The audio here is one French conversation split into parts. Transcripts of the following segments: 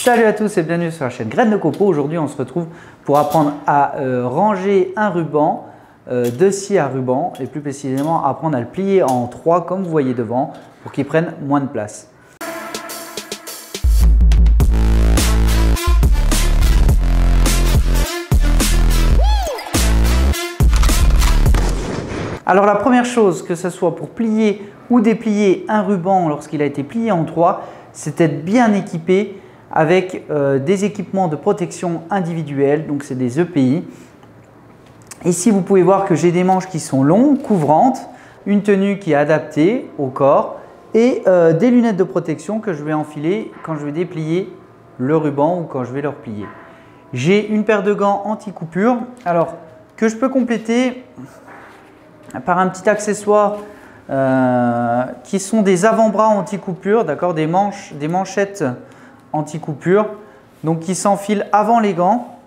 Salut à tous et bienvenue sur la chaîne Graines de Copeaux. Aujourd'hui, on se retrouve pour apprendre à ranger un ruban de scie à ruban et plus précisément apprendre à le plier en 3 comme vous voyez devant pour qu'il prenne moins de place. Alors la première chose, que ce soit pour plier ou déplier un ruban lorsqu'il a été plié en 3, c'est d'être bien équipé avec des équipements de protection individuelle, donc c'est des EPI. Ici, vous pouvez voir que j'ai des manches qui sont longues, couvrantes, une tenue qui est adaptée au corps et des lunettes de protection que je vais enfiler quand je vais déplier le ruban ou quand je vais le replier. J'ai une paire de gants anti-coupure, alors que je peux compléter par un petit accessoire qui sont des avant-bras anti-coupure, d'accord, des manchettes anti-coupure, donc qui s'enfilent avant les gants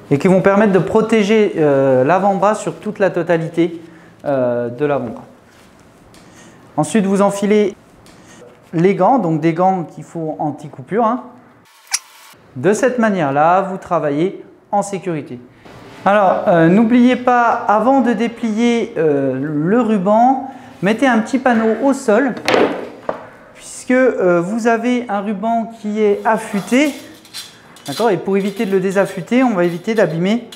et qui vont permettre de protéger l'avant-bras sur toute la totalité de l'avant-bras. Ensuite, vous enfilez les gants, donc des gants qu'il faut anti-coupure. Hein. De cette manière-là, vous travaillez en sécurité. Alors, n'oubliez pas, avant de déplier le ruban, mettez un petit panneau au sol puisque vous avez un ruban qui est affûté. Et pour éviter de le désaffûter, on va éviter d'abîmer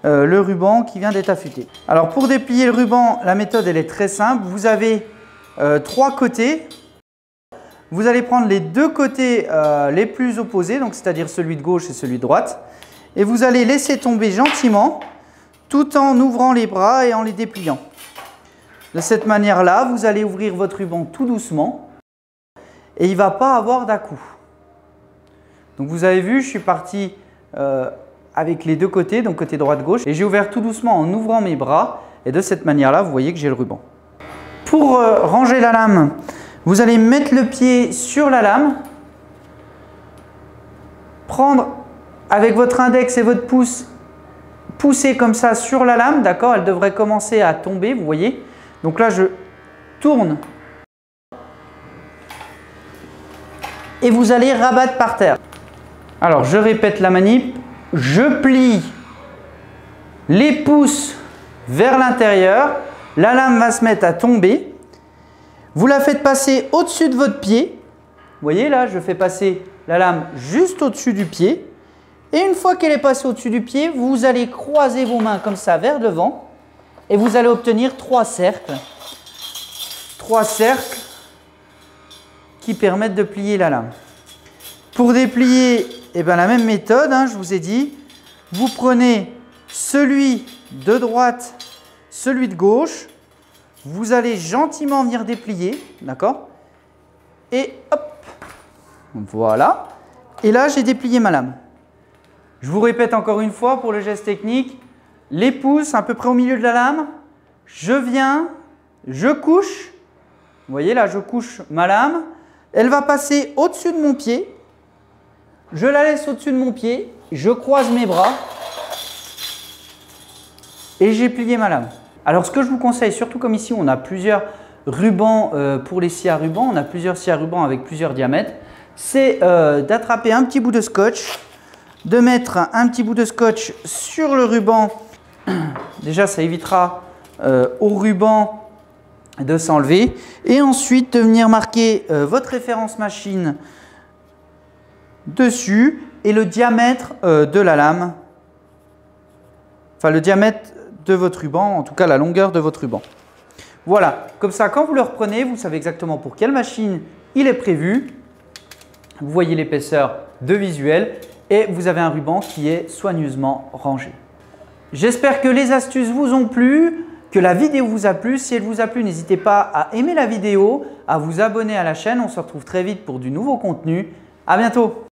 le ruban qui vient d'être affûté. Alors, pour déplier le ruban, la méthode elle est très simple. Vous avez 3 côtés. Vous allez prendre les 2 côtés les plus opposés, donc c'est-à-dire celui de gauche et celui de droite. Et vous allez laisser tomber gentiment tout en ouvrant les bras et en les dépliant. De cette manière-là, vous allez ouvrir votre ruban tout doucement et il ne va pas avoir d'à-coups. Donc vous avez vu, je suis parti avec les 2 côtés, donc côté droite-gauche, et j'ai ouvert tout doucement en ouvrant mes bras et de cette manière-là, vous voyez que j'ai le ruban. Pour ranger la lame, vous allez mettre le pied sur la lame, prendre avec votre index et votre pouce, pousser comme ça sur la lame, d'accord, elle devrait commencer à tomber, vous voyez. Donc là, je tourne et vous allez rabattre par terre. Alors, je répète la manip, je plie les pouces vers l'intérieur, la lame va se mettre à tomber, vous la faites passer au-dessus de votre pied, vous voyez là, je fais passer la lame juste au-dessus du pied. Et une fois qu'elle est passée au-dessus du pied, vous allez croiser vos mains comme ça vers devant et vous allez obtenir 3 cercles. 3 cercles qui permettent de plier la lame. Pour déplier, la même méthode, hein, je vous ai dit, vous prenez celui de droite, celui de gauche, vous allez gentiment venir déplier, d'accord? Et hop, voilà. Et là, j'ai déplié ma lame. Je vous répète encore une fois pour le geste technique, les pouces à peu près au milieu de la lame, je viens, je couche, vous voyez là je couche ma lame, elle va passer au-dessus de mon pied, je la laisse au-dessus de mon pied, je croise mes bras et j'ai plié ma lame. Alors ce que je vous conseille, surtout comme ici on a plusieurs rubans pour les scies à ruban, on a plusieurs scies à ruban avec plusieurs diamètres, c'est d'attraper un petit bout de scotch, de mettre un petit bout de scotch sur le ruban. Déjà, ça évitera au ruban de s'enlever. Et ensuite, de venir marquer votre référence machine dessus et le diamètre de la lame. Enfin, le diamètre de votre ruban, en tout cas la longueur de votre ruban. Voilà, comme ça, quand vous le reprenez, vous savez exactement pour quelle machine il est prévu. Vous voyez l'épaisseur de visuel. Et vous avez un ruban qui est soigneusement rangé. J'espère que les astuces vous ont plu, que la vidéo vous a plu. Si elle vous a plu, n'hésitez pas à aimer la vidéo, à vous abonner à la chaîne. On se retrouve très vite pour du nouveau contenu. À bientôt!